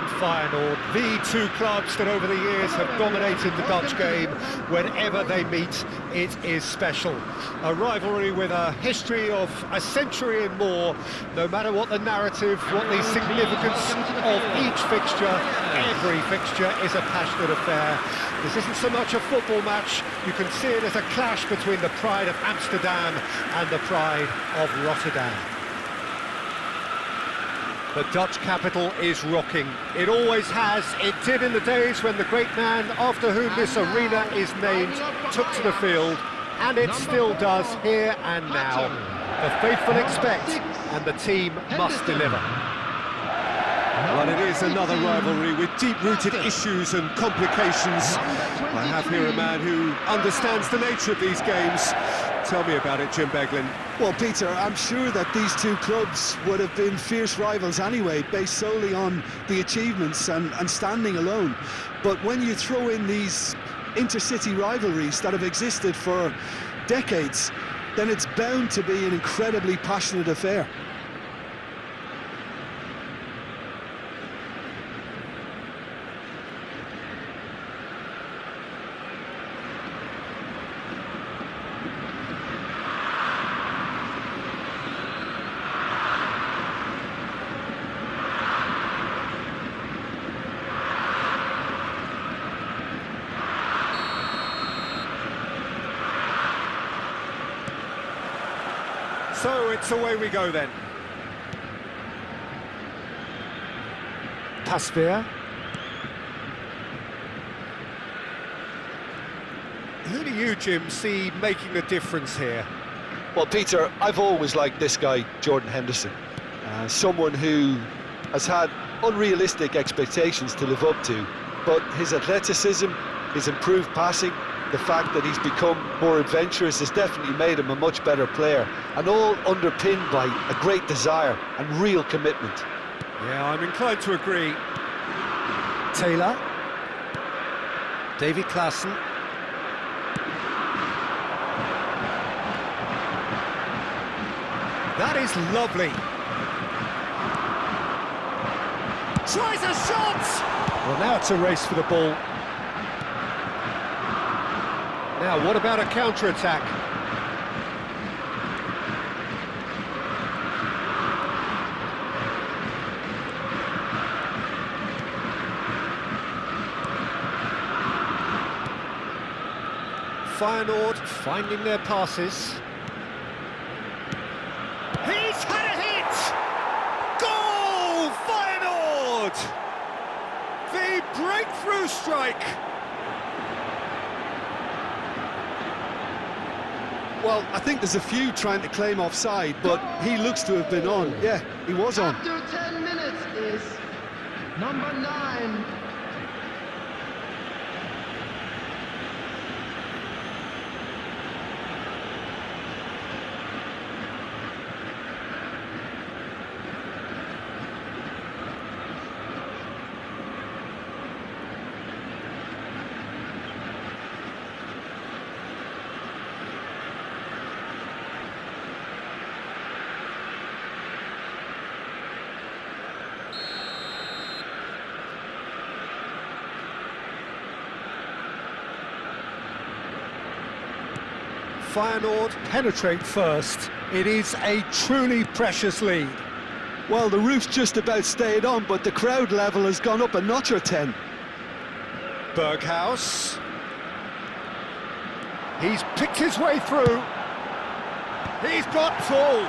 and Feyenoord, the two clubs that over the years have dominated the Dutch game. Whenever they meet, it is special. A rivalry with a history of a century and more. No matter what the narrative, what the significance of each fixture, every fixture is a passionate affair. This isn't so much a football match, you can see it as a clash between the pride of Amsterdam and the pride of Rotterdam. The Dutch capital is rocking. It always has. It did in the days when the great man after whom this arena is named took to the field, and it still does here and now. The faithful expect, and the team must deliver. Well, it is another rivalry with deep-rooted issues and complications. I have here a man who understands the nature of these games. Tell me about it, Jim Beglin. Well, Peter, I'm sure that these two clubs would have been fierce rivals anyway, based solely on the achievements and standing alone. But when you throw in these intercity rivalries that have existed for decades, then it's bound to be an incredibly passionate affair. So it's away we go then. Pasveer. Who do you, Jim, see making the difference here? Well, Peter, I've always liked this guy, Jordan Henderson. Someone who has had unrealistic expectations to live up to, but his athleticism, his improved passing, the fact that he's become more adventurous has definitely made him a much better player, and all underpinned by a great desire and real commitment. Yeah, I'm inclined to agree. Taylor. Davy Klaassen. That is lovely. Tries a shot! Well, now it's a race for the ball. Now, what about a counter-attack? Feyenoord finding their passes. He's had a hit! Goal! Feyenoord! The breakthrough strike! Well, I think there's a few trying to claim offside, but he looks to have been on. Yeah, he was on. After 10 minutes is number 9. Feyenoord penetrate first. It is a truly precious lead. Well, the roof's just about stayed on, but the crowd level has gone up a notch or 10. Berghaus. He's picked his way through. He's got full.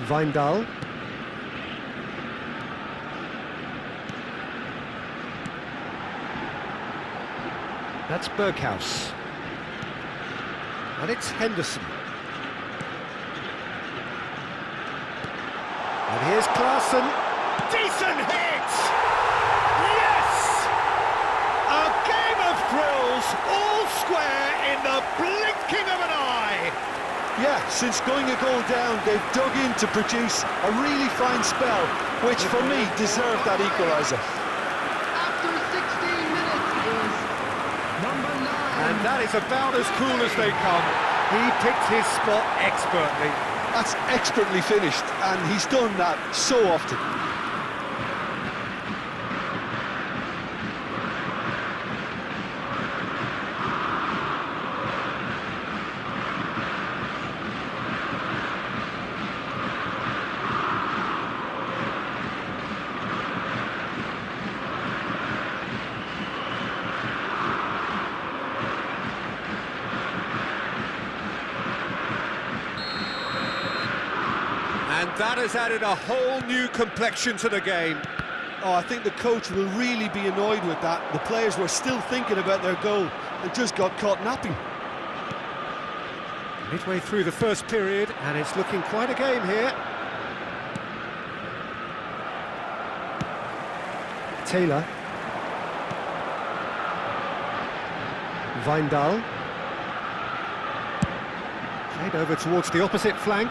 Wijndal. That's Berghaus. And it's Henderson. And here's Klaassen. Decent hit! Yes! A game of thrills, all square in the blinking of an eye. Yeah, since going a goal down, they've dug in to produce a really fine spell, which for me deserved that equaliser. is about as cool as they come. He picked his spot expertly. That's expertly finished, and he's done that so often. And that has added a whole new complexion to the game. Oh, I think the coach will really be annoyed with that. The players were still thinking about their goal and just got caught napping. Midway through the first period, and it's looking quite a game here. Taylor. Wijndal. Played over towards the opposite flank.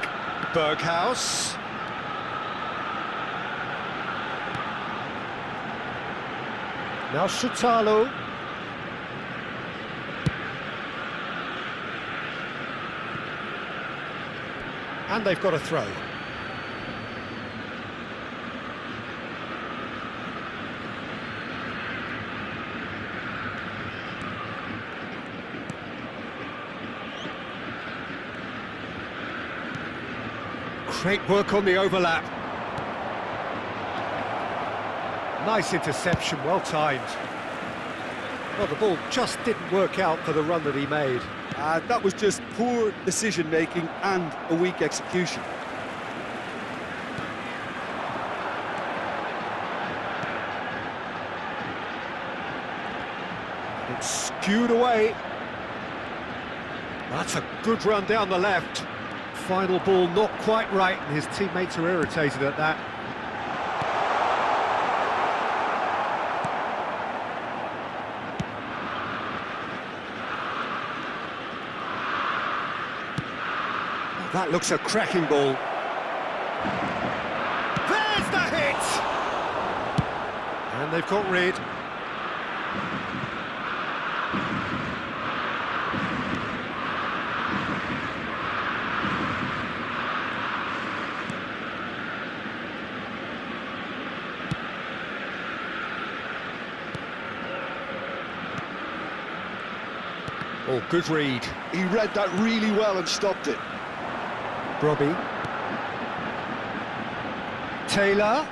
Berghaus. Now Shutalo. And they've got a throw. Great work on the overlap. Nice interception, well timed. Well, the ball just didn't work out for the run that he made. That was just poor decision-making and a weak execution. It's skewed away. That's a good run down the left. Final ball not quite right, and his teammates are irritated at that. That looks a cracking ball. There's the hit! And they've got rid. Oh, good read. He read that really well and stopped it. Robbie. Taylor.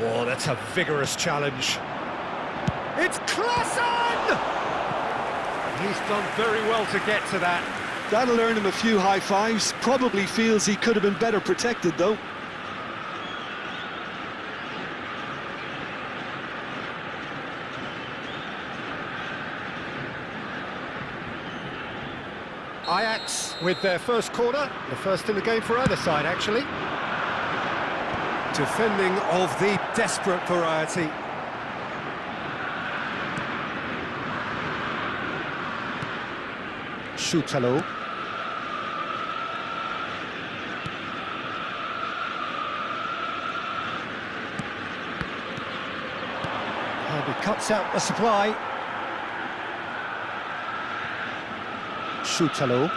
Oh, that's a vigorous challenge. It's Klassen! He's done very well to get to that. That'll earn him a few high fives. Probably feels he could have been better protected, though. Ajax with their first corner, the first in the game for either side, actually. Defending of the desperate variety. Shutalo. And he cuts out the supply. Shutalo.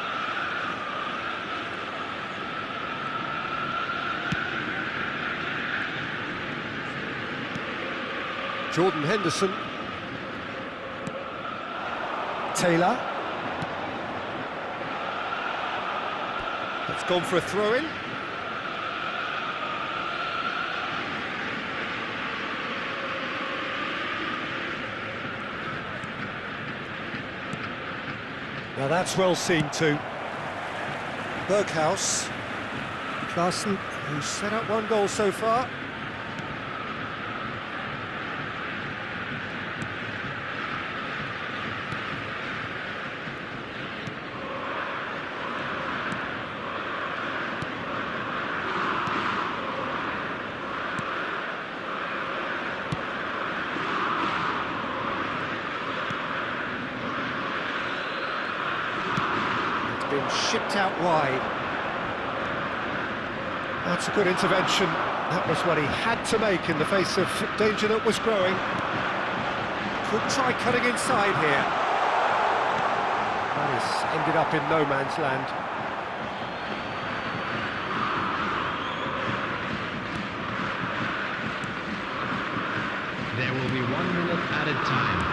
Jordan Henderson. Taylor. It's gone for a throw-in. Now that's well seen too. Berghaus. Klassen, who's set up one goal so far. and shipped out wide. That's a good intervention. That was what he had to make in the face of danger that was growing. Could try cutting inside here. That has ended up in no man's land. There will be 1 minute added time.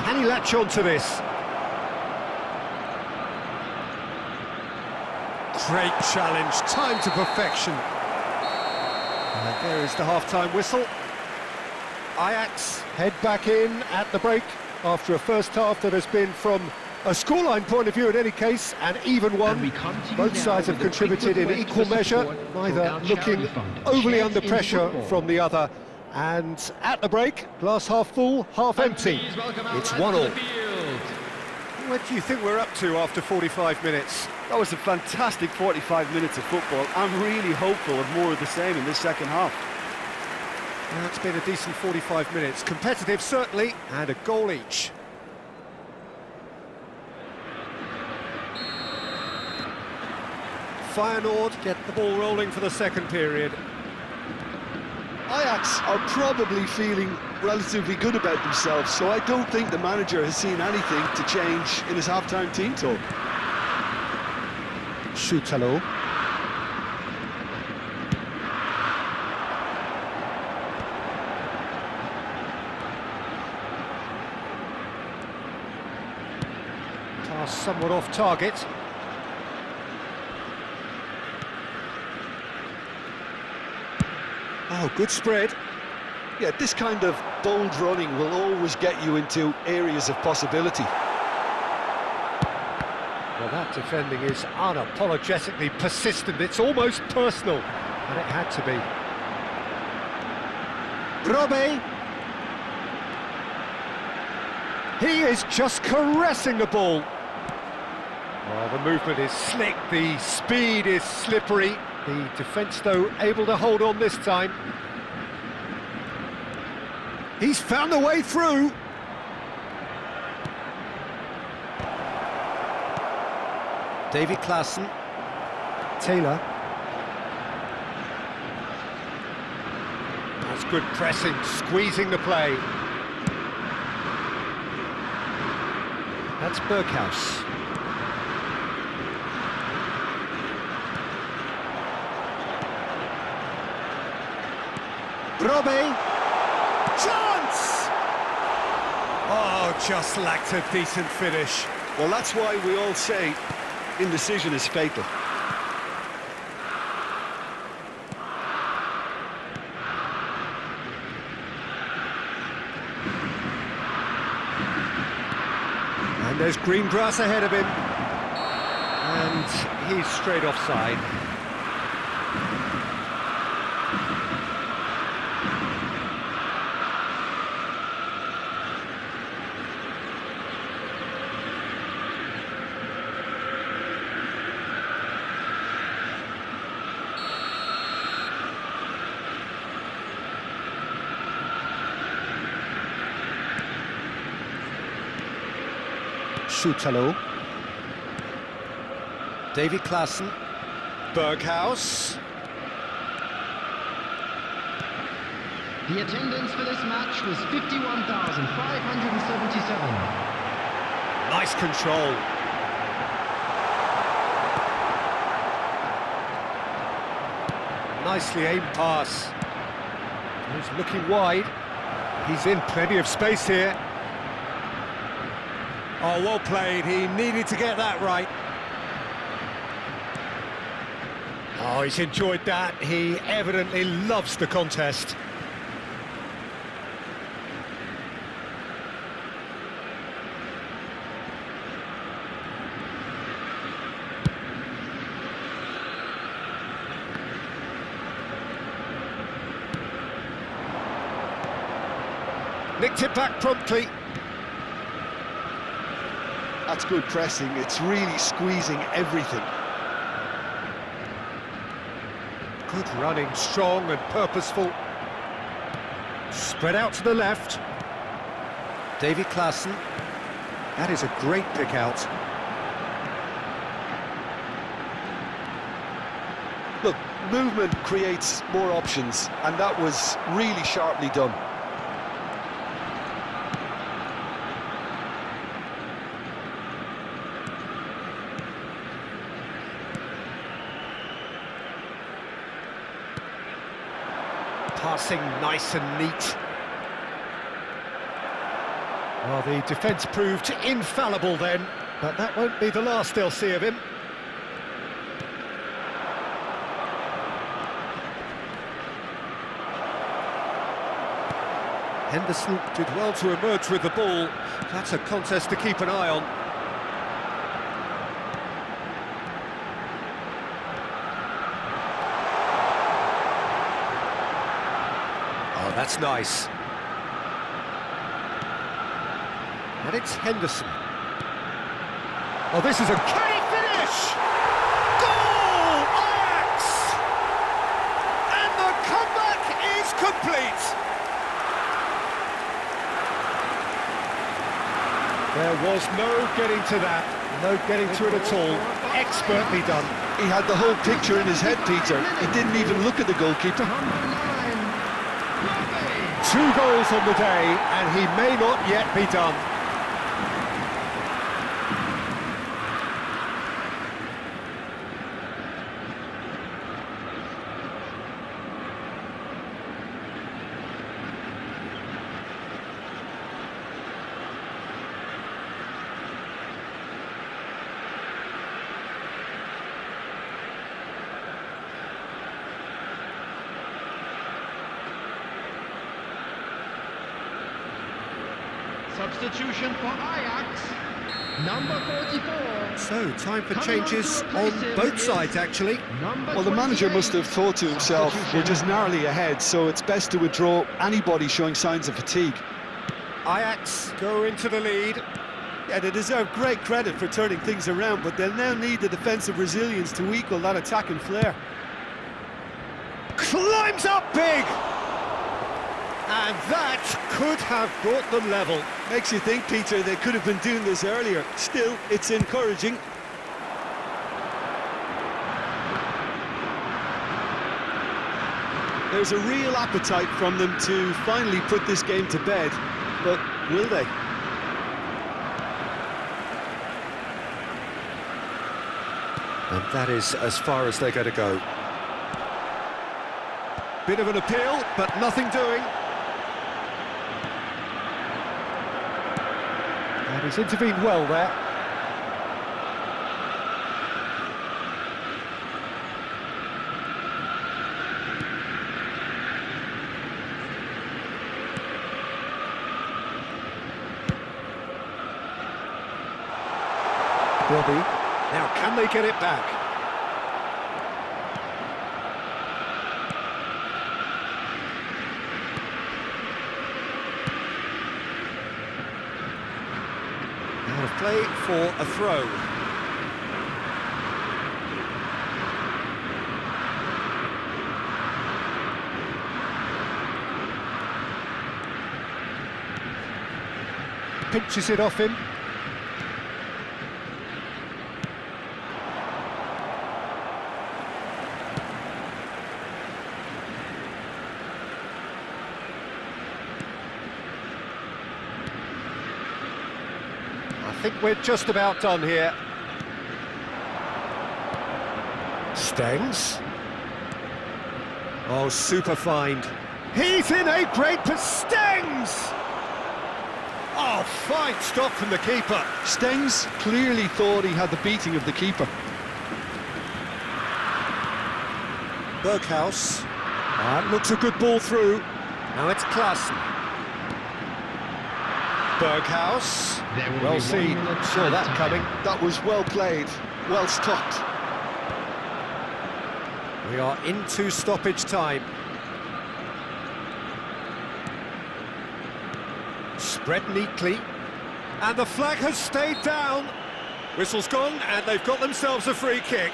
Can he latch on to this? Great challenge, time to perfection. And there is the half-time whistle. Ajax head back in at the break after a first half that has been, from a scoreline point of view in any case, an even one. Both sides have contributed in equal measure, neither looking overly under pressure from the other. And at the break, glass half full, half empty. It's 1-1. What do you think we're up to after 45 minutes? That was a fantastic 45 minutes of football. I'm really hopeful of more of the same in this second half. That's been a decent 45 minutes. Competitive, certainly, and a goal each. Feyenoord get the ball rolling for the second period. Ajax are probably feeling relatively good about themselves, so I don't think the manager has seen anything to change in his half-time team talk. Schutalo. Pass somewhat off target. Oh, good spread. Yeah, this kind of bold running will always get you into areas of possibility. Well, that defending is unapologetically persistent. It's almost personal, and it had to be. Robe. He is just caressing the ball. Oh, the movement is slick, the speed is slippery. The defence, though, able to hold on this time. He's found a way through. David Klaassen. Taylor. That's good pressing, squeezing the play. That's Berghaus. Robe. Chance! Oh, just lacked a decent finish. Well, that's why we all say indecision is fatal. And there's green grass ahead of him. And he's straight offside. Schutalo. David Klaassen. Berghaus. The attendance for this match was 51,577. Nice control. Nicely aimed pass. He's looking wide. He's in plenty of space here. Oh, well played. He needed to get that right. Oh, he's enjoyed that. He evidently loves the contest. Nicked it back promptly. That's good pressing, it's really squeezing everything. Good running, strong and purposeful. Spread out to the left. Davy Klaassen. That is a great pick out. Look, movement creates more options, and that was really sharply done. Passing nice and neat. Well, the defence proved infallible then, but that won't be the last they'll see of him. Henderson did well to emerge with the ball. That's a contest to keep an eye on. Oh, that's nice. And it's Henderson. Oh, this is a... Can he finish? Goal! Ajax! And the comeback is complete. There was no getting to that, no getting to it at all. Expertly done. He had the whole picture in his head, Peter. He didn't even look at the goalkeeper. 2 goals on the day, and he may not yet be done. Substitution for Ajax, number 44. So, time for changes on both sides, actually. Well, the manager must have thought to himself, we're just narrowly ahead, so it's best to withdraw anybody showing signs of fatigue. Ajax go into the lead. Yeah, they deserve great credit for turning things around, but they'll now need the defensive resilience to equal that attacking flair. Climbs up big! And that could have brought them level. Makes you think, Peter, they could have been doing this earlier. Still, it's encouraging. There's a real appetite from them to finally put this game to bed, but will they? And that is as far as they're going to go. Bit of an appeal, but nothing doing. And he's intervened well there. Robbie. Now, can they get it back? Out of play for a throw. Pinches it off him. I think we're just about done here. Stengs. Oh, super find. He's in a great Stengs! Oh, fine stop from the keeper. Stengs clearly thought he had the beating of the keeper. Berghaus. That looks a good ball through. Now it's Klaassen. Berghaus. Well seen. Saw that coming. That was well played, well stopped. We are into stoppage time. Spread neatly. And the flag has stayed down. Whistle's gone, and they've got themselves a free kick.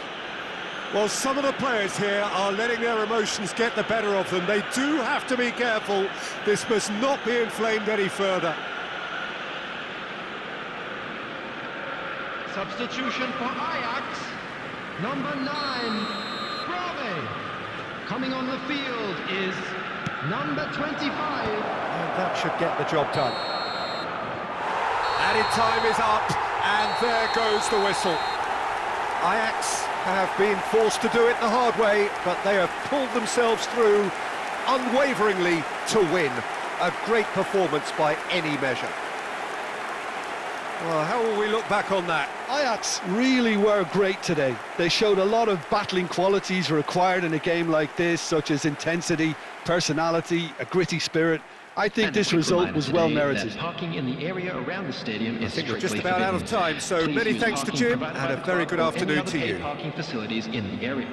Well, some of the players here are letting their emotions get the better of them. They do have to be careful. This must not be inflamed any further. Substitution for Ajax, number 9, Brave. Coming on the field is number 25. And that should get the job done. Added time is up, and there goes the whistle. Ajax have been forced to do it the hard way, but they have pulled themselves through unwaveringly to win. A great performance by any measure. Well, how will we look back on that? Ajax really were great today. They showed a lot of battling qualities required in a game like this, such as intensity, personality, a gritty spirit. I think this result was well merited. Parking in the area around the stadium is I think we're just about out of time, so many thanks to Jim, and a very good afternoon to you. Parking facilities in the area.